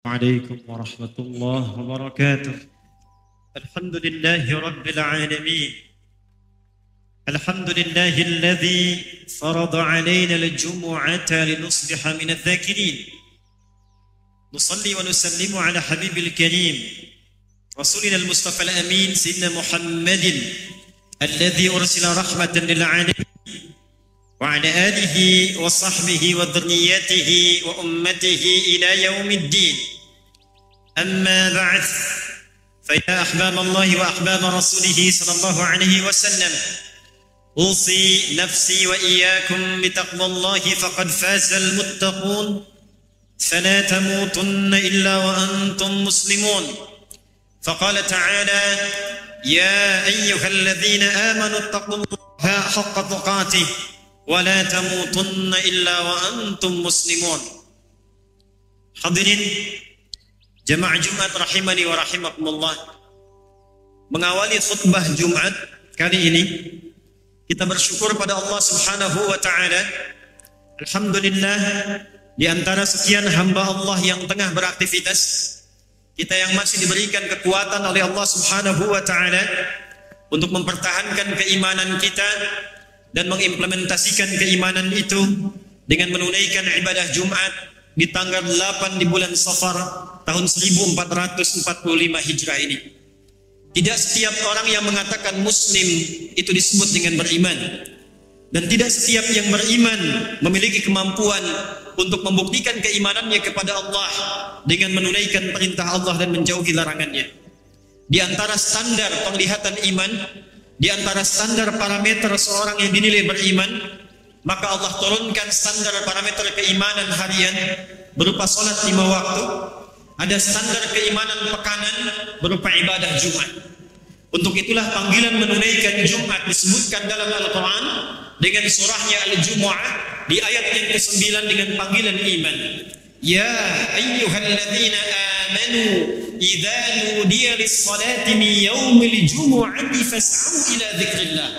عليكم ورحمة الله وبركاته. الحمد لله رب العالمين. الحمد لله الذي فرض علينا الجمعة لنصبح من الذاكرين. نصلي ونسلم على حبيب الكريم رسولنا المصطفى الأمين سيدنا محمد الذي أرسل رحمة للعالمين وعلى آله وصحبه وذريته وأمته إلى يوم الدين. أما بعد، فيا أحباب الله وأحباب رسوله صلى الله عليه وسلم، أوصي نفسي وإياكم بتقوى الله فقد فاز المتقون، فلا تموتن إلا وأنتم مسلمون. فقال تعالى: يا أيها الذين آمنوا اتقوا الله حق تقاته ولا تموتن إلا وأنتم مسلمون. Hadirin jamaah Jumat rahimani wa rahimakumullah. Mengawali khutbah Jumat kali ini, kita bersyukur pada Allah Subhanahu wa taala. Alhamdulillah, di antara sekian hamba Allah yang tengah beraktivitas, kita yang masih diberikan kekuatan oleh Allah Subhanahu wa taala untuk mempertahankan keimanan kita dan mengimplementasikan keimanan itu dengan menunaikan ibadah Jumat di tanggal 8 di bulan Safar tahun 1445 Hijrah ini. Tidak setiap orang yang mengatakan Muslim itu disebut dengan beriman, dan tidak setiap yang beriman memiliki kemampuan untuk membuktikan keimanannya kepada Allah dengan menunaikan perintah Allah dan menjauhi larangannya. Di antara standar penglihatan iman, di antara standar parameter seorang yang dinilai beriman, maka Allah turunkan standar parameter keimanan harian berupa salat 5 waktu. Ada standar keimanan pekanan berupa ibadah Jumat. Untuk itulah panggilan menunaikan Jumat disebutkan dalam Al-Quran dengan surahnya Al-Jumu'ah di ayat yang ke-9 dengan panggilan iman. Ya ayyuhalladzina amanu idza nudiya lis-salati min yaumil jumu'ati fas'au ila dzikrillah.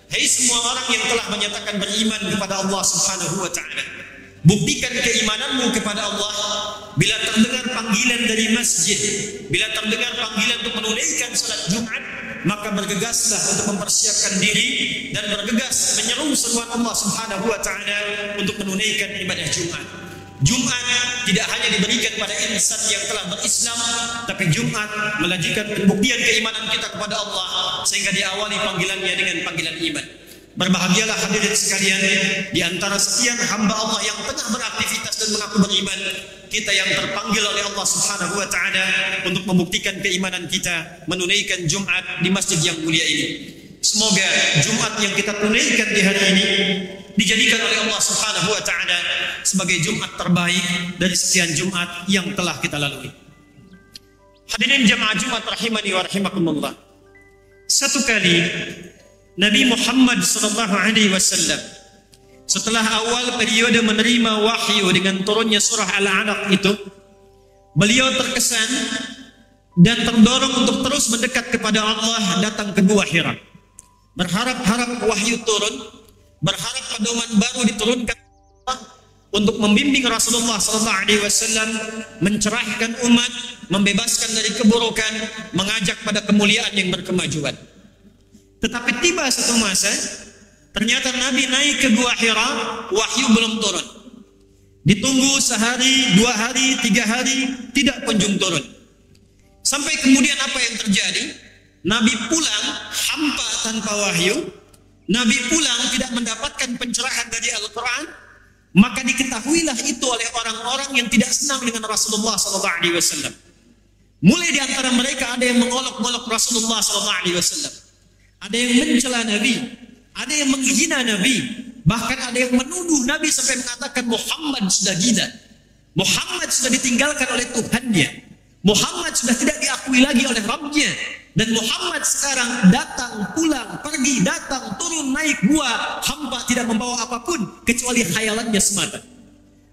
Hai semua orang yang telah menyatakan beriman kepada Allah Subhanahu wa taala, buktikan keimananmu kepada Allah bila terdengar panggilan dari masjid, bila terdengar panggilan untuk menunaikan salat Jumat, maka bergegaslah untuk mempersiapkan diri dan bergegas menyeru seruan Allah Subhanahu wa taala untuk menunaikan ibadah Jumat. Jumat tidak hanya diberikan pada insan yang telah berislam, tapi Jumat melahirkan pembuktian keimanan kita kepada Allah sehingga diawali panggilannya dengan panggilan iman. Berbahagialah hadirin sekalian, di antara sekian hamba Allah yang tengah beraktivitas dan mengaku beriman, kita yang terpanggil oleh Allah Subhanahu wa taala untuk membuktikan keimanan kita menunaikan Jumat di masjid yang mulia ini. Semoga Jumat yang kita tunaikan di hari ini dijadikan oleh Allah Subhanahu wa taala sebagai Jumat terbaik dari sekian Jumat yang telah kita lalui. Hadirin jamaah Jumat rahimani wa rahimakumullah. Satu kali Nabi Muhammad sallallahu alaihi wasallam setelah awal periode menerima wahyu dengan turunnya surah Al-Alaq itu, beliau terkesan dan terdorong untuk terus mendekat kepada Allah, datang ke Gua Hira. Berharap-harap wahyu turun, berharap pedoman baru diturunkan untuk membimbing Rasulullah SAW, mencerahkan umat, membebaskan dari keburukan, mengajak pada kemuliaan yang berkemajuan. Tetapi tiba satu masa, ternyata Nabi naik ke Gua Hira, wahyu belum turun. Ditunggu sehari, 2 hari, 3 hari, tidak kunjung turun. Sampai kemudian apa yang terjadi? Nabi pulang hampa tanpa wahyu. Nabi pulang tidak mendapatkan pencerahan dari Al-Quran. Maka diketahuilah itu oleh orang-orang yang tidak senang dengan Rasulullah SAW. Mulai di antara mereka ada yang mengolok-olok Rasulullah SAW, ada yang mencela Nabi, ada yang menghina Nabi, bahkan ada yang menuduh Nabi sampai mengatakan Muhammad sudah gila, Muhammad sudah ditinggalkan oleh Tuhannya, Muhammad sudah tidak diakui lagi oleh Rabbnya, dan Muhammad sekarang datang, pulang, pergi, datang, turun, naik gua, hampa tidak membawa apapun kecuali khayalannya semata.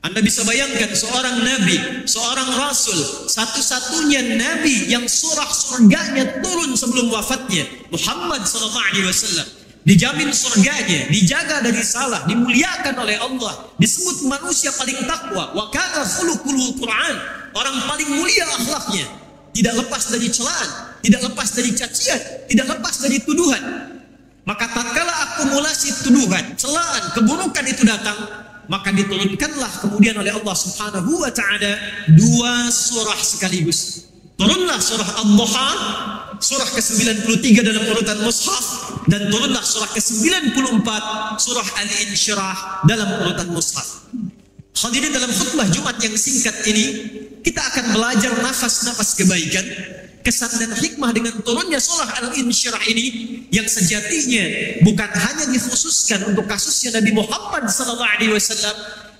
Anda bisa bayangkan seorang nabi, seorang rasul, satu-satunya nabi yang surah surganya turun sebelum wafatnya, Muhammad SAW, dijamin surganya, dijaga dari salah, dimuliakan oleh Allah, disebut manusia paling takwa, wa kana khuluqul Quran, orang paling mulia akhlaknya, tidak lepas dari celaan, tidak lepas dari cacian, tidak lepas dari tuduhan. Maka tatkala akumulasi tuduhan, celaan, keburukan itu datang, maka diturunkanlah kemudian oleh Allah Subhanahu wa taala dua surah sekaligus. Turunlah surah Ad-Duha, surah ke-93 dalam urutan mushaf, dan turunlah surah ke-94, surah Al-Insyirah dalam urutan mushaf. Hadirin, dalam khutbah Jumat yang singkat ini, kita akan belajar nafas-nafas kebaikan, kesan dan hikmah dengan turunnya surah Al-Insyirah ini, yang sejatinya bukan hanya dikhususkan untuk kasusnya Nabi Muhammad SAW,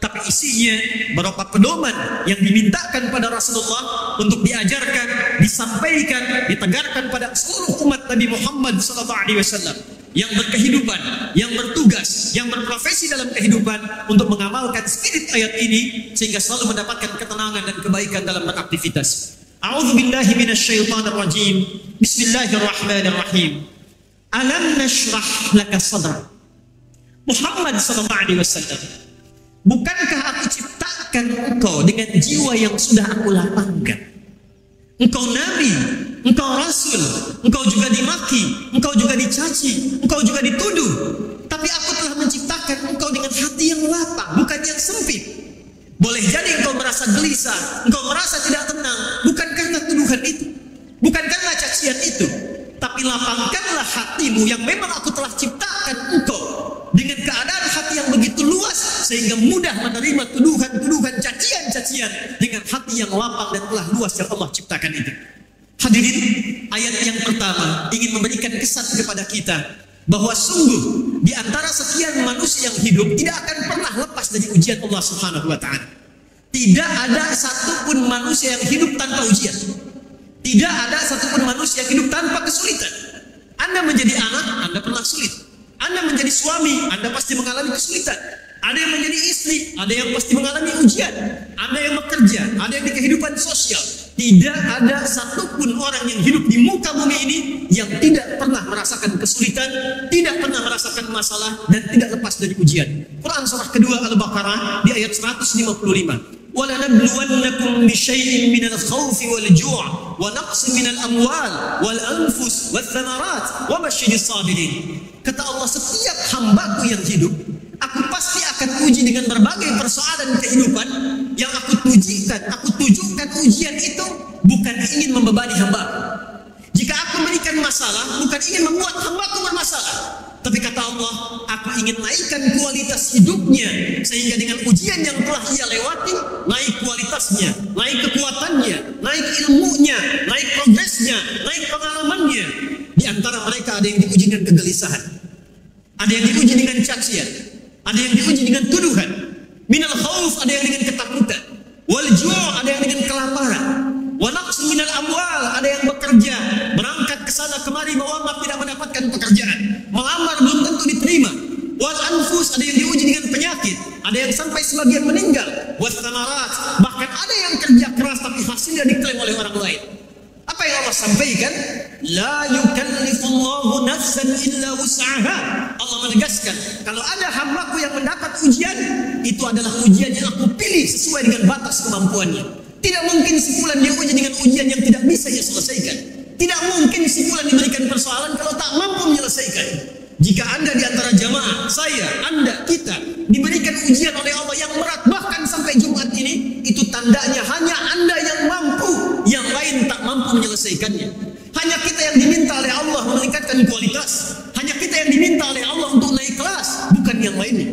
tapi isinya berupa pedoman yang dimintakan pada Rasulullah untuk diajarkan, disampaikan, ditegarkan pada seluruh umat Nabi Muhammad SAW yang berkehidupan, yang bertugas, yang berprofesi dalam kehidupan untuk mengamalkan spirit ayat ini sehingga selalu mendapatkan ketenangan dan kebaikan dalam beraktivitas. A'udzubillahi minasyaitonir rajim. Bismillahirrahmanirrahim. Alam nashrah laka sadrak. Muhammad sallallahu alaihi wasallam, bukankah aku ciptakan engkau dengan jiwa yang sudah aku lapangkan? Engkau nabi, engkau rasul, engkau juga dimaki, engkau juga dicaci, engkau juga dituduh. Tapi aku telah menciptakan engkau dengan hati yang lapang, bukan yang sempit. Boleh jadi engkau merasa gelisah, engkau merasa tidak tenang, bukan karena tuduhan itu, bukan karena cacian itu, tapi lapangkanlah hatimu yang memang aku telah ciptakan engkau dengan keadaan hati yang begitu luas sehingga mudah menerima tuduhan-tuduhan, cacian-cacian dengan hati yang lapang dan telah luas yang Allah ciptakan itu. Hadirin, ayat yang pertama ingin memberikan kesan kepada kita bahwa sungguh di antara sekian manusia yang hidup tidak akan pernah lepas dari ujian Allah Subhanahu wa taala. Tidak ada satupun manusia yang hidup tanpa ujian. Tidak ada satupun manusia yang hidup tanpa kesulitan. Anda menjadi anak, Anda pernah sulit. Anda menjadi suami, Anda pasti mengalami kesulitan. Ada yang menjadi istri, ada yang pasti mengalami ujian. Ada yang bekerja, ada yang di kehidupan sosial. Tidak ada satupun orang yang hidup di muka bumi ini yang tidak pernah merasakan kesulitan, tidak pernah merasakan masalah, dan tidak lepas dari ujian. Quran surah kedua Al-Baqarah di ayat 155. وَلَنَبْلُوَنَّكُمْ بِشَيْءٍ مِنَ الْخَوْفِ وَالْجُوعِ وَنَقْصٍ مِنَ الْأَمْوَالِ وَالْأَنْفُسِ وَالثَّمَرَاتِ وَبَشِّرِ الصَّابِرِينَ. Kata Allah, setiap hambaku yang hidup, aku pasti akan uji dengan berbagai persoalan kehidupan yang aku tujukan ujian itu bukan ingin membebani hambaku. Jika aku memberikan masalah, bukan ingin membuat hambaku bermasalah, tapi kata Allah, aku ingin naikkan kualitas hidupnya sehingga dengan ujian yang telah ia lewati, naik kualitasnya, naik kekuatannya, naik ilmunya, naik progresnya, naik pengalamannya. Di antara mereka ada yang diuji dengan kegelisahan, ada yang diuji dengan cacian, ada yang diuji dengan tuduhan. Minal khauf, ada yang dengan ketakutan. Wal ju', ada yang dengan kelaparan. Wa naqs minal amwal, ada yang bekerja, berangkat ke sana kemari melamar tidak mendapatkan pekerjaan. Melamar belum tentu diterima. Wal anfus, ada yang diuji dengan penyakit, ada yang sampai sebagian meninggal. Was thamarat, bahkan ada yang kerja keras tapi hasilnya diklaim oleh orang lain. Apa yang Allah sampaikan? La yukallifullahu nafsan illa wus'aha. Allah menegaskan, kalau ada hambaku yang mendapat ujian, itu adalah ujian yang aku pilih sesuai dengan batas kemampuannya. Tidak mungkin si fulan diuji dengan ujian yang tidak bisa ia selesaikan. Tidak mungkin si fulan diberikan persoalan kalau tak mampu menyelesaikan. Jika Anda di antara jamaah, saya, Anda, kita diberikan ujian oleh Allah yang berat bahkan sampai Jumat ini, itu tandanya hanya Anda yang mampu, yang lain tak mampu menyelesaikannya. Hanya kita yang diminta oleh Allah meningkatkan kualitas. Hanya kita yang diminta oleh Allah untuk naik kelas, bukan yang lainnya.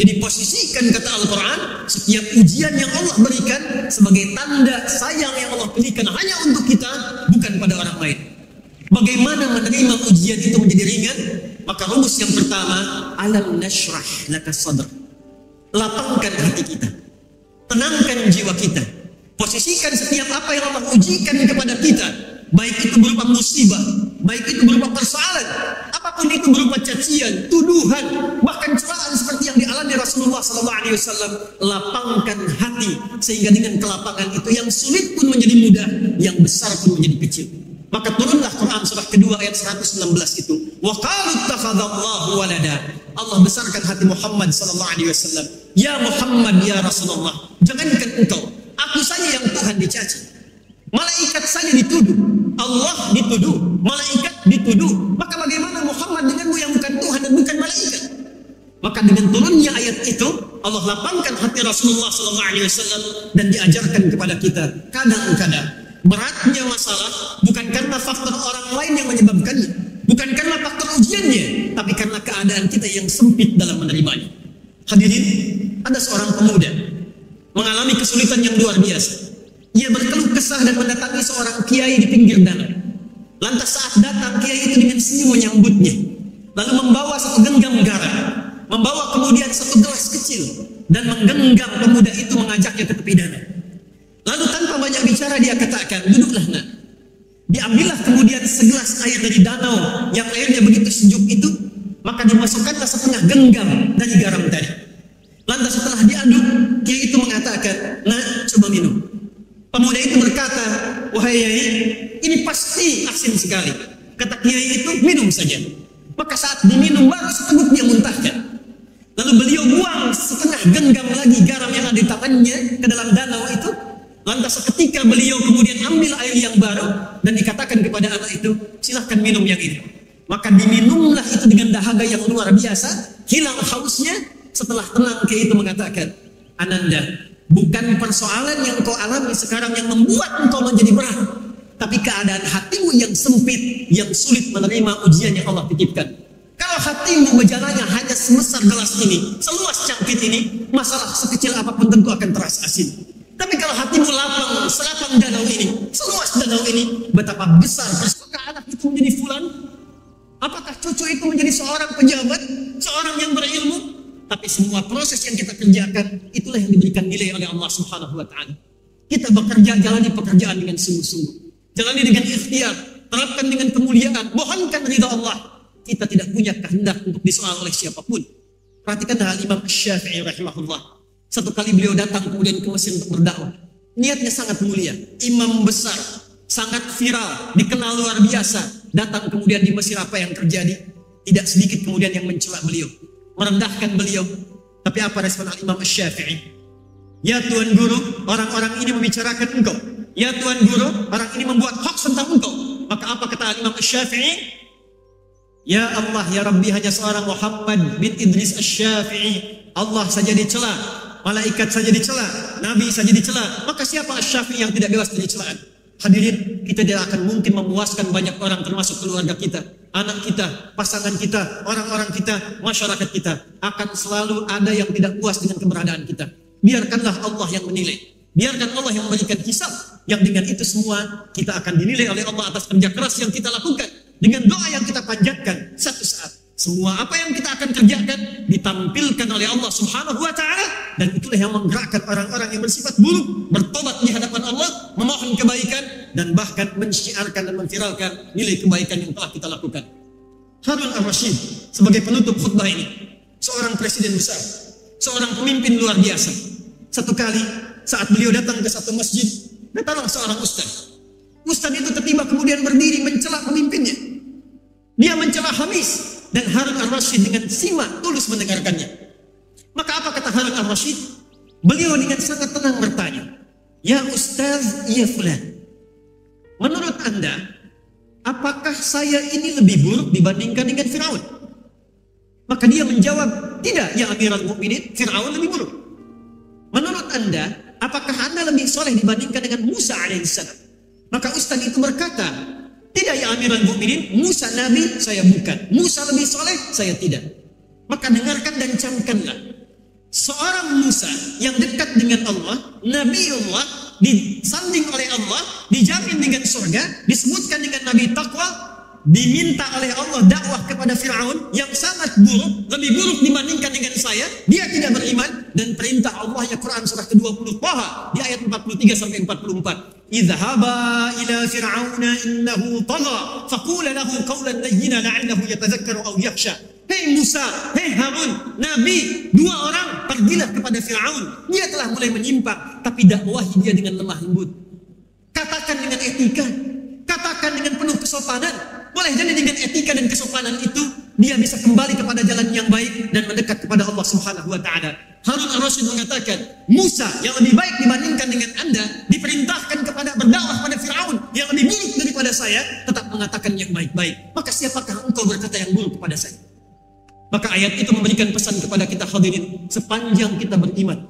Jadi posisikan, kata Al-Quran, setiap ujian yang Allah berikan sebagai tanda sayang yang Allah berikan hanya untuk kita, bukan pada orang lain. Bagaimana menerima ujian itu menjadi ringan? Maka rumus yang pertama, alam nashrah laka sadr. Lapangkan hati kita, tenangkan jiwa kita. Posisikan setiap apa yang Allah ujikan kepada kita, baik itu berupa musibah, baik itu berupa persoalan, apapun itu berupa cacian, tuduhan, bahkan celaan seperti yang dialami Rasulullah SAW. Lapangkan hati sehingga dengan kelapangan itu yang sulit pun menjadi mudah, yang besar pun menjadi kecil. Maka turunlah Quran surah kedua ayat 119 itu. Wa qalu ittakhadallahu walada. Allah besarkan hati Muhammad SAW. Ya Muhammad, ya Rasulullah, jangankan engkau, Aku saja yang Tuhan dicaci. Malaikat saja dituduh. Allah dituduh. Malaikat dituduh. Maka bagaimana Muhammad denganmu yang bukan Tuhan dan bukan malaikat? Maka dengan turunnya ayat itu, Allah lapangkan hati Rasulullah SAW dan diajarkan kepada kita. Kadang-kadang beratnya masalah bukan karena faktor orang lain yang menyebabkannya, bukan karena faktor ujiannya, tapi karena keadaan kita yang sempit dalam menerimanya. Hadirin, ada seorang pemuda mengalami kesulitan yang luar biasa. Ia berkeluh kesah dan mendatangi seorang kiai di pinggir danau. Lantas saat datang, kiai itu dengan senyum menyambutnya, lalu membawa satu genggam garam, membawa kemudian satu gelas kecil, dan menggenggam pemuda itu mengajaknya ke tepi danau. Lalu tanpa banyak bicara dia katakan, duduklah nak. Diambillah kemudian segelas air dari danau yang airnya begitu sejuk itu, maka dimasukkanlah setengah genggam dari garam tadi. Lantas setelah diaduk, kiai itu mengatakan, nak, coba minum. Pemuda itu berkata, wahai Yai, ini pasti asin sekali. Kata kiai itu, minum saja. Maka saat diminum baru seteguk dia muntahkan. Lalu beliau buang setengah genggam lagi garam yang ada di tangannya ke dalam danau itu. Lantas seketika beliau kemudian ambil air yang baru dan dikatakan kepada anak itu, silahkan minum yang ini. Maka diminumlah itu dengan dahaga yang luar biasa, hilang hausnya. Setelah tenang, kiai itu mengatakan, Ananda, bukan persoalan yang kau alami sekarang yang membuat engkau menjadi berat, tapi keadaan hatimu yang sempit, yang sulit menerima ujian yang Allah titipkan. Kalau hatimu berjalannya hanya sebesar gelas ini, seluas cangkir ini, masalah sekecil apapun tentu akan terasa asin. Tapi kalau hatimu lapang, selapang danau ini, seluas danau ini, betapa besar. Apakah anak itu menjadi fulan? Apakah cucu itu menjadi seorang pejabat, seorang yang berilmu? Tapi semua proses yang kita kerjakan, itulah yang diberikan nilai oleh Allah Subhanahu wa Ta'ala. Kita bekerja, jalani pekerjaan dengan sungguh-sungguh, jalani dengan ikhtiar, terapkan dengan kemuliaan, mohonkan ridha Allah. Kita tidak punya kehendak untuk disoal oleh siapapun. Perhatikan hal Imam Syafi'i rahimahullah. Satu kali beliau datang kemudian ke Mesir untuk berdakwah. Niatnya sangat mulia, imam besar, sangat viral, dikenal luar biasa. Datang kemudian di Mesir, apa yang terjadi? Tidak sedikit kemudian yang mencela beliau, merendahkan beliau. Tapi apa respon Imam Syafi'i? Ya Tuan Guru, orang-orang ini membicarakan engkau. Ya Tuan Guru, orang ini membuat hoax tentang engkau. Maka apa kata Imam Syafi'i? Ya Allah, ya Rabbi, hanya seorang Muhammad bin Idris Asy-Syafi'i, Allah saja dicela, malaikat saja dicela, Nabi saja dicela. Maka siapa Asy-Syafi'i yang tidak bebas dari celaan? Hadirin, kita tidak akan mungkin memuaskan banyak orang, termasuk keluarga kita, anak kita, pasangan kita, orang-orang kita, masyarakat kita. Akan selalu ada yang tidak puas dengan keberadaan kita. Biarkanlah Allah yang menilai. Biarkan Allah yang memberikan hisab. Yang dengan itu semua kita akan dinilai oleh Allah atas kerja keras yang kita lakukan. Dengan doa yang kita panjatkan, satu saat semua apa yang kita akan kerjakan ditampilkan oleh Allah Subhanahu wa Ta'ala, dan itulah yang menggerakkan orang-orang yang bersifat buruk bertobat di hadapan Allah, memohon kebaikan, dan bahkan mensyiarkan dan memviralkan nilai kebaikan yang telah kita lakukan. Harun Ar-Rasyid sebagai penutup khutbah ini, seorang presiden besar, seorang pemimpin luar biasa. Satu kali saat beliau datang ke satu masjid, datanglah seorang ustaz. Ustaz itu tiba-tiba kemudian berdiri mencela pemimpinnya. Dia mencela Hamis, dan Harun Ar-Rasyid dengan simak tulus mendengarkannya. Maka apa kata Harun Ar-Rasyid? Beliau dengan sangat tenang bertanya, ya Ustaz, ya Fulan, menurut Anda, apakah saya ini lebih buruk dibandingkan dengan Fir'aun? Maka dia menjawab, tidak ya Amirul Mukminin, Fir'aun lebih buruk. Menurut Anda, apakah Anda lebih soleh dibandingkan dengan Musa alaihissalam? Maka Ustaz itu berkata, tidak ya Amirul Mukminin, Musa Nabi, saya bukan. Musa lebih soleh, saya tidak. Maka dengarkan dan camkanlah. Seorang Musa yang dekat dengan Allah, Nabiullah, disanding oleh Allah, dijamin dengan surga, disebutkan dengan Nabi Taqwa, diminta oleh Allah dakwah kepada Fir'aun yang sangat buruk, lebih buruk dibandingkan dengan saya. Dia tidak beriman, dan perintah Allah ya Quran surah ke-20 Taha di ayat 43 sampai 44. Idhaba ila fir'auna innahu tagha faqula lahu qawlan layyina la'allahu yatadhakkaru aw yakhsha. Hei Musa, hei Harun, Nabi, dua orang pergilah kepada Fir'aun. Dia telah mulai menyimpang, tapi dakwahi dia dengan lemah lembut. Katakan dengan etika, katakan dengan penuh kesopanan. Boleh jadi dengan etika dan kesopanan itu dia bisa kembali kepada jalan yang baik dan mendekat kepada Allah Subhanahu wa Ta'ala. Harun al-Rasyid mengatakan, Musa yang lebih baik dibandingkan dengan Anda diperintahkan kepada berdakwah pada Firaun yang lebih buruk daripada saya, tetap mengatakan yang baik-baik. Maka siapakah engkau berkata yang buruk kepada saya? Maka ayat itu memberikan pesan kepada kita hadirin, sepanjang kita beriman,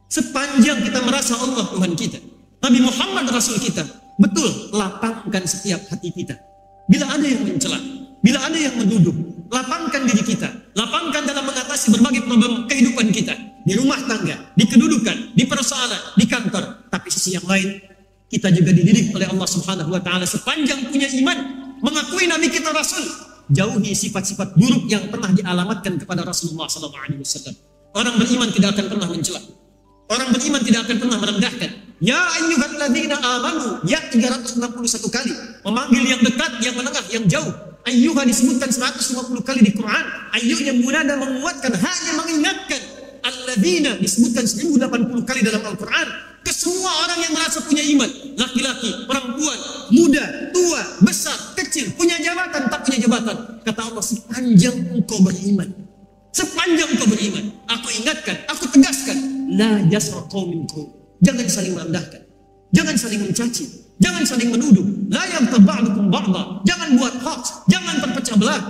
sepanjang kita merasa Allah Tuhan kita, Nabi Muhammad Rasul kita, betul lapangkan setiap hati kita. Bila ada yang mencela, bila ada yang menuduh, lapangkan diri kita, lapangkan dalam mengatasi berbagai problem kehidupan kita, di rumah tangga, di kedudukan, di persoalan, di kantor. Tapi sisi yang lain, kita juga dididik oleh Allah Subhanahu wa taala sepanjang punya iman, mengakui Nabi kita Rasul, jauhi sifat-sifat buruk yang pernah dialamatkan kepada Rasulullah SAW. Orang beriman tidak akan pernah mencela. Orang beriman tidak akan pernah merendahkan. Ya ayyuhalladzina amanu, ya 361 kali. Memanggil yang dekat, yang menengah, yang jauh. Ayyuha disebutkan 150 kali di Quran. Ayyuhnya munada menguatkan, hanya mengingatkan. Alladzina disebutkan 1080 kali dalam Al-Quran. Ke semua orang yang merasa punya iman, laki-laki, perempuan, muda, tua, besar, kecil, punya jabatan, tak punya jabatan. Kata Allah, sepanjang engkau beriman, sepanjang engkau beriman, aku ingatkan, aku tegaskan, la yasraqu minkum. Jangan saling merendahkan, jangan saling mencaci, jangan saling menuduh. La yaghtab ba'dukum ba'dha. Jangan buat hoax, jangan terpecah belah.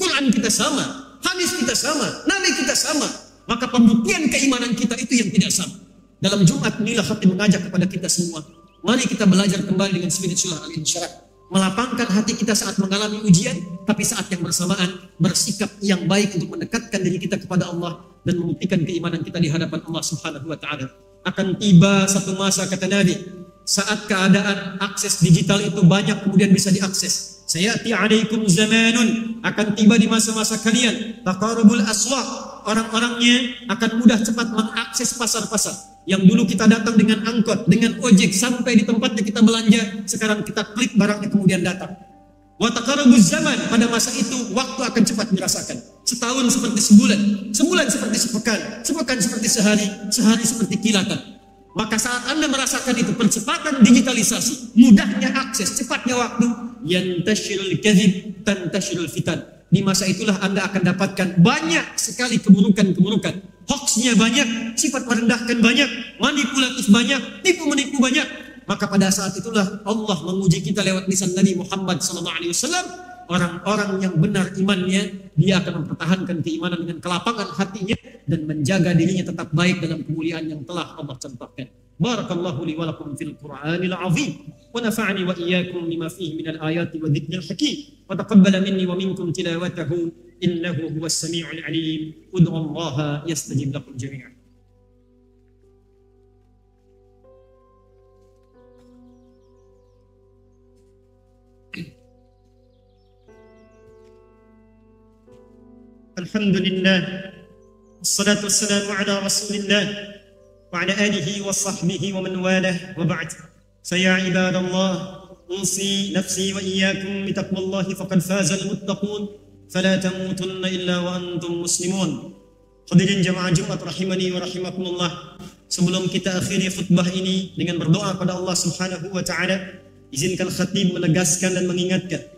Quran kita sama, hadis kita sama, nabi kita sama. Maka pembuktian keimanan kita itu yang tidak sama. Dalam Jumat inilah hati mengajak kepada kita semua. Mari kita belajar kembali dengan spirit surah Al-Insyirah. Melapangkan hati kita saat mengalami ujian, tapi saat yang bersamaan bersikap yang baik untuk mendekatkan diri kita kepada Allah dan membuktikan keimanan kita di hadapan Allah Subhanahu wa taala. Akan tiba satu masa, kata Nabi, saat keadaan akses digital itu banyak kemudian bisa diakses. Sayati alaikum zamanun, akan tiba di masa-masa kalian, taqarubul aswaq, orang-orangnya akan mudah cepat mengakses pasar-pasar. Yang dulu kita datang dengan angkot, dengan ojek sampai di tempatnya kita belanja, sekarang kita klik barangnya kemudian datang. Wa taqarubuz zaman, pada masa itu waktu akan cepat dirasakan. Setahun seperti sebulan, sebulan seperti sepekan, sepekan seperti sehari, sehari seperti kilatan. Maka saat Anda merasakan itu, percepatan digitalisasi, mudahnya akses, cepatnya waktu, yantashirul kadhib tantashirul fitan. Di masa itulah Anda akan dapatkan banyak sekali keburukan-keburukan. Hoaxnya banyak, sifat merendahkan banyak, manipulatif banyak, tipu-menipu banyak. Maka pada saat itulah Allah menguji kita lewat lisan Nabi Muhammad SAW. Orang-orang yang benar imannya, dia akan mempertahankan keimanan dengan kelapangan hatinya dan menjaga dirinya tetap baik dalam kemuliaan yang telah Allah contohkan. Barakallahu li wa lakum fil Qur'anil azim wa nafa'ani wa iyyakum lima fihi minal ayati wa dhikril hakim wa taqabbala minni wa minkum tilawatahu innahu huwas sami'ul alim. Ud'u Allah yastajib lakum jami'an. Alhamdulillah, wassalatu wassalamu ala rasulillah wa ala alihi wa sahbihi wa man walah, wa ba'd. Saya ibadallah, usi nafsi wa iyyakum bitaqwallahi faqad fazal muttaqun, fala tamutunna illa wa antum muslimun. Hadirin jamaah Jumat rahimani wa rahimakumullah. Sebelum kita akhiri khutbah ini dengan berdoa pada Allah Subhanahu wa taala, izinkan khatib menegaskan dan mengingatkan,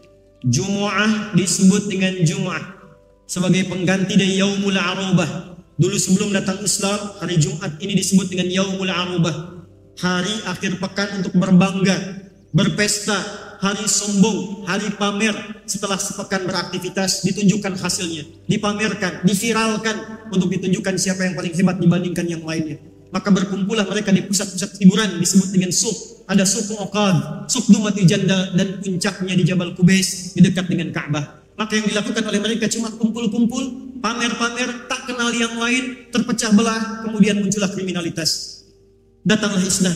Jumu'ah disebut dengan Jumu'ah sebagai pengganti dari Yaumul Arubah. Dulu sebelum datang Islam, hari Jumat ini disebut dengan Yaumul Arubah, hari akhir pekan untuk berbangga, berpesta, hari sombong, hari pamer. Setelah sepekan beraktivitas, ditunjukkan hasilnya, dipamerkan, diviralkan untuk ditunjukkan siapa yang paling hebat dibandingkan yang lainnya. Maka berkumpullah mereka di pusat-pusat hiburan disebut dengan suq. Ada suq Uqad, suq Dumatil Janda, dan puncaknya di Jabal Qubais di dekat dengan Ka'bah. Maka yang dilakukan oleh mereka cuma kumpul-kumpul, pamer-pamer, tak kenal yang lain, terpecah belah, kemudian muncullah kriminalitas. Datanglah Islam,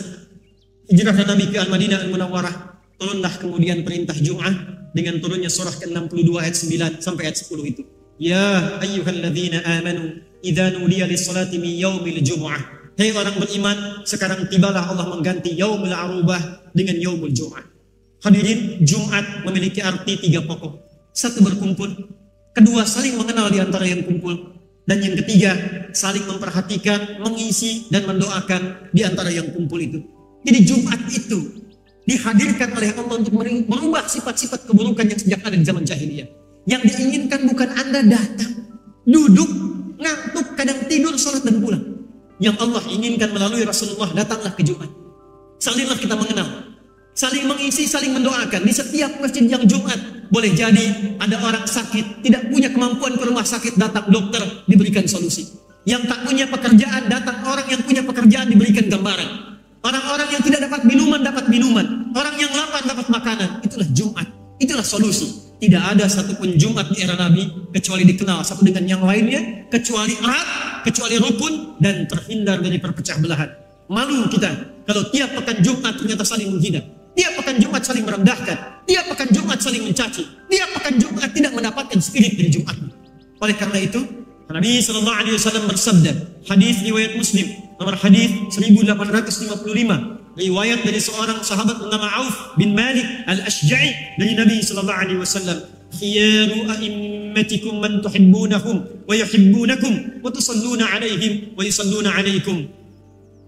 hijrah Nabi ke Al-Madinah Al-Munawwarah, turunlah kemudian perintah Jum'ah dengan turunnya surah ke-62 ayat 9 sampai ayat 10 itu. Ya ayyuhalladzina amanu idza nudiya lis-salati min yaumil jumu'ah. Hei orang beriman, sekarang tibalah Allah mengganti Yaumul Arubah dengan Yaumul Jum'ah. Hadirin, Jumat memiliki arti 3 pokok. Satu, berkumpul. Kedua, saling mengenal di antara yang kumpul. Dan yang ketiga, saling memperhatikan, mengisi, dan mendoakan di antara yang kumpul itu. Jadi Jumat itu dihadirkan oleh Allah untuk merubah sifat-sifat keburukan yang sejak ada di zaman jahiliyah. Yang diinginkan bukan Anda datang, duduk, ngantuk, kadang tidur, sholat, dan pulang. yang Allah inginkan melalui Rasulullah, datanglah ke Jumat. Salinglah kita mengenal, saling mengisi, saling mendoakan. Di setiap masjid yang Jumat, boleh jadi ada orang sakit, tidak punya kemampuan ke rumah sakit, datang dokter, diberikan solusi. Yang tak punya pekerjaan, datang orang yang punya pekerjaan, diberikan gambaran. Orang-orang yang tidak dapat minuman, dapat minuman. Orang yang lapar, dapat makanan. Itulah Jumat, itulah solusi. Tidak ada satupun Jumat di era Nabi kecuali dikenal satu dengan yang lainnya, kecuali erat, kecuali rukun, dan terhindar dari perpecah belahan. Malu kita kalau tiap pekan Jumat ternyata saling menghina, tiap pekan Jumat saling merendahkan, tiap pekan Jumat saling mencaci, tiap pekan Jumat tidak mendapatkan spirit dari Jumat. Oleh karena itu, Nabi sallallahu alaihi wasallam bersabda, hadis riwayat Muslim, nomor hadis 1855, riwayat dari seorang sahabat bernama Auf bin Malik Al-Ashja'i dari Nabi sallallahu alaihi wasallam, khiyaru a'immatikum man tuhibbunahum wa yuhibbunakum wa tusalluna alaihim wa yusalluna alaikum.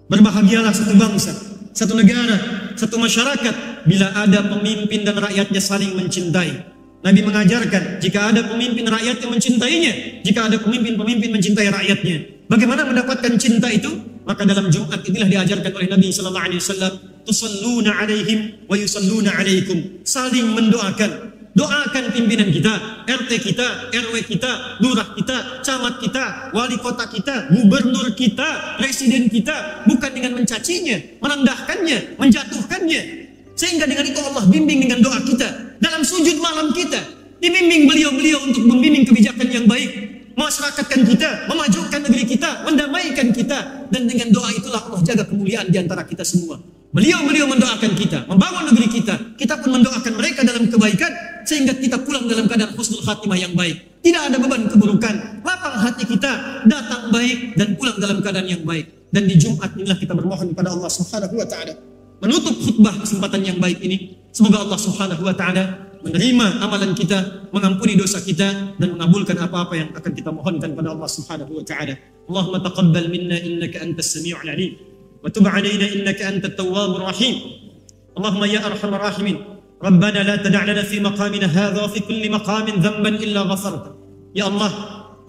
Berbahagialah satu bangsa, satu negara, satu masyarakat bila ada pemimpin dan rakyatnya saling mencintai. Nabi mengajarkan, jika ada pemimpin rakyat yang mencintainya, jika ada pemimpin-pemimpin mencintai rakyatnya, bagaimana mendapatkan cinta itu? Maka dalam Jumat inilah diajarkan oleh Nabi sallallahu alaihi wasallam, tusalluna alaihim wa yusalluna alaikum. Saling mendoakan. Doakan pimpinan kita, RT kita, RW kita, lurah kita, camat kita, wali kota kita, gubernur kita, presiden kita, bukan dengan mencacinya, merendahkannya, menjatuhkannya. Sehingga dengan itu Allah bimbing dengan doa kita. Dalam sujud malam kita, dibimbing beliau-beliau untuk membimbing kebijakan yang baik, memasyarakatkan kita, memajukan negeri kita, mendamaikan kita. Dan dengan doa itulah Allah jaga kemuliaan di antara kita semua. Beliau-beliau mendoakan kita, membangun negeri kita pun mendoakan mereka dalam kebaikan, sehingga kita pulang dalam keadaan husnul khatimah yang baik. Tidak ada beban keburukan, lapang hati kita, datang baik dan pulang dalam keadaan yang baik. Dan di Jumat inilah kita bermohon kepada Allah Subhanahu wa taala. Menutup khutbah kesempatan yang baik ini, semoga Allah Subhanahu wa taala menerima amalan kita, mengampuni dosa kita, dan mengabulkan apa-apa yang akan kita mohonkan pada Allah Subhanahu wa taala. Allahumma taqabbal minna innaka antas sami'ul alim wa tub 'alaina innaka antat tawwabur rahim. Allahumma ya arhamar rahimin, Rabbana la tada' lana fi maqamina hadha wa fi kulli maqamin dhanban illa ghafarta. Ya Allah,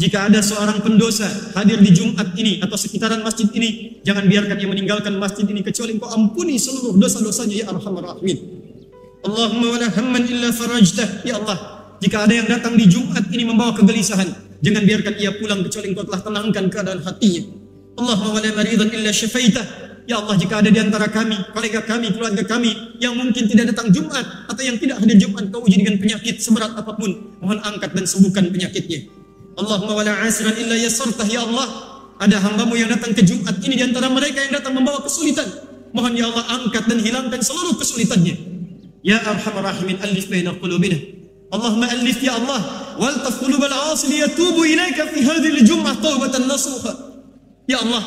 jika ada seorang pendosa hadir di Jumat ini atau sekitaran masjid ini, jangan biarkan ia meninggalkan masjid ini kecuali Engkau ampuni seluruh dosa-dosanya ya arhamar rahimin. Allahumma wala hamman illa farajtah. Ya Allah, jika ada yang datang di Jumat ini membawa kegelisahan, jangan biarkan ia pulang kecuali Engkau telah tenangkan keadaan hatinya. Allahumma wala maridan illa syafaitah. Ya Allah, jika ada di antara kami, kolega kami, keluarga kami yang mungkin tidak datang Jumat atau yang tidak hadir Jumat, Kau uji dengan penyakit seberat apapun, mohon angkat dan sembuhkan penyakitnya. Allahumma wala asran illa yassartah. Ya Allah, ada hamba-Mu yang datang ke Jumat ini di antara mereka yang datang membawa kesulitan, mohon ya Allah angkat dan hilangkan seluruh kesulitannya. Ya arhamar rahimin, alif baina qulubina. Allahumma alif ya Allah, waltaf qulubal 'asi liyatubu ilaika fi hadhihi al-jum'ah taubatan nasuha. Ya Allah,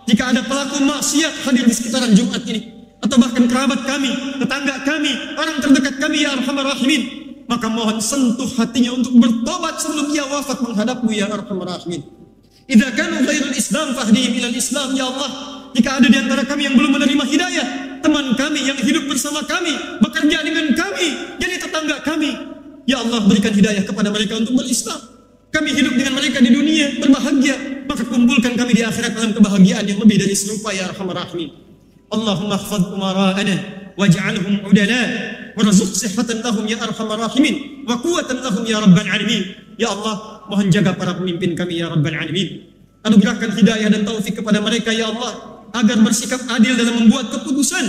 jika ada pelaku maksiat hadir di sekitaran Jumat ini, atau bahkan kerabat kami, tetangga kami, orang terdekat kami ya arhamar rahimin, maka mohon sentuh hatinya untuk bertobat sebelum ia wafat menghadap-Mu ya arhamar rahimin. Idza kanu ghairul Islam fahdihim ilal Islam. Ya Allah, jika ada di antara kami yang belum menerima hidayah, teman kami yang hidup bersama kami, bekerja dengan kami, jadi tetangga kami, ya Allah berikan hidayah kepada mereka untuk berislam. Kami hidup dengan mereka di dunia berbahagia, maka kumpulkan kami di akhirat dalam kebahagiaan yang lebih dari serupa ya arhamar rahimin. Allahumma khfad umara'ana waj'alhum udala warzuq sihhatan lahum ya arhamar rahimin wa quwwatan lahum ya rabbal alamin. Ya Allah, mohon jaga para pemimpin kami ya rabbal alamin. Anugerahkan hidayah dan taufik kepada mereka ya Allah, agar bersikap adil dalam membuat keputusan.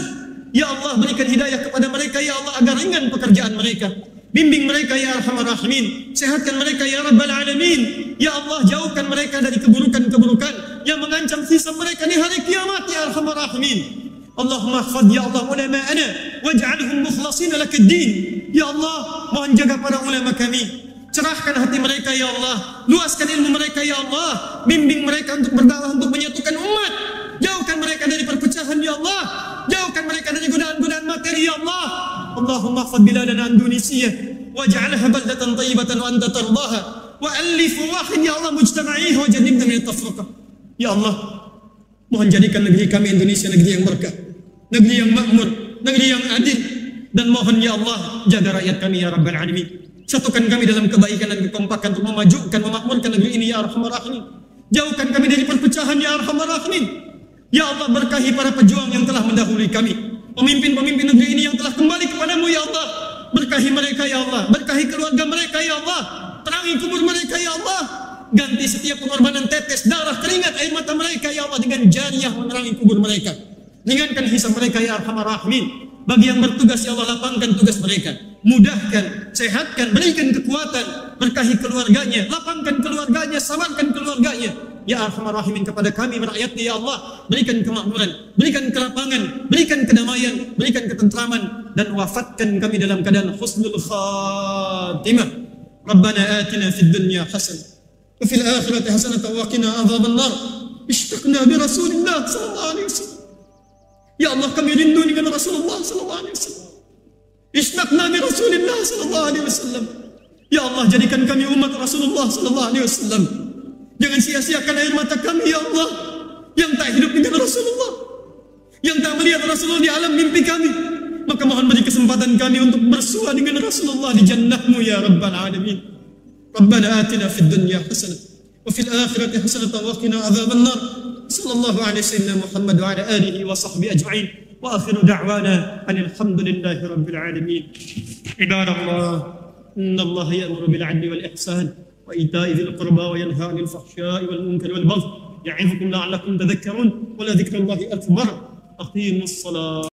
Ya Allah, berikan hidayah kepada mereka ya Allah, agar ringan pekerjaan mereka. Bimbing mereka ya arhamar rahimin, sehatkan mereka ya rabbal alamin. Ya Allah, jauhkan mereka dari keburukan-keburukan yang mengancam sisa mereka di hari kiamat ya arhamar rahimin. Allahumma khfad ya Allah ulama'ana waj'alhum mukhlasin lakad-din. Ya Allah, mohon jaga para ulama kami, cerahkan hati mereka ya Allah, luaskan ilmu mereka ya Allah, bimbing mereka untuk berdakwah, untuk menyatukan umat. Jauhkan mereka dari perpecahan ya Allah, jauhkan mereka dari godaan-godaan materi ya Allah. Allahumma khfad biladana Indonesia waj'alha baldatan thayyibatan wa anta tardaha wa alif wahid ya Allah mujtama'iha wa jannibna min at-tafriqah. Ya Allah, mohon jadikan negeri kami Indonesia negeri yang berkah, negeri yang makmur, negeri yang adil, dan mohon ya Allah jaga rakyat kami ya rabbal alamin. Satukan kami dalam kebaikan dan kekompakan untuk memajukan, memakmurkan negeri ini ya arhamar rahimin. Jauhkan kami dari perpecahan ya arhamar rahimin. Ya Allah, berkahi para pejuang yang telah mendahului kami, pemimpin-pemimpin negeri ini yang telah kembali kepadamu ya Allah. Berkahi mereka ya Allah, berkahi keluarga mereka ya Allah, terangi kubur mereka ya Allah. Ganti setiap pengorbanan tetes darah, keringat, air mata mereka ya Allah dengan jariyah menerangi kubur mereka. Ringankan hisab mereka ya Arhamar Rahimin. Bagi yang bertugas ya Allah, lapangkan tugas mereka, mudahkan, sehatkan, berikan kekuatan, berkahi keluarganya, lapangkan keluarganya, sabarkan keluarganya. Ya Arhamar Rahimin, kepada kami rakyatnya ya Allah, berikan kemakmuran, berikan kelapangan, berikan kedamaian, berikan ketentraman, dan wafatkan kami dalam keadaan husnul khatimah. Rabbana atina fid dunya hasanah wa fil akhirati hasanah wa qina adzaban nar. Ishtaqna bi Rasulillah sallallahu alaihi wasallam. Ya Allah, kami rindu dengan Rasulullah sallallahu alaihi wasallam. Ishtaqna bi Rasulillah sallallahu alaihi wasallam. Ya Allah, jadikan kami umat Rasulullah sallallahu alaihi wasallam. Jangan sia-siakan air mata kami ya Allah, yang tak hidup dengan Rasulullah, yang tak melihat Rasulullah di alam mimpi kami. Maka mohon beri kesempatan kami untuk bersua dengan Rasulullah di jannah-Mu ya Rabbal Alamin. Rabbana atina fid dunya hasanah wa fil akhirati hasanah wa qina adzaban nar. Sallallahu alaihi wasallam Muhammad wa ala alihi wa sahbihi ajma'in. Wa akhiru da'wana alhamdulillahi rabbil alamin. Ibadallah, innallaha ya'muru bil 'adli wal ihsan wa ita'i dzil qurba wa yanha 'anil fahsya'i wal munkari wal baghi. Ya'idukum la'allakum tadhakkarun wa la dzikrullahi akbar. Aqimus shalah.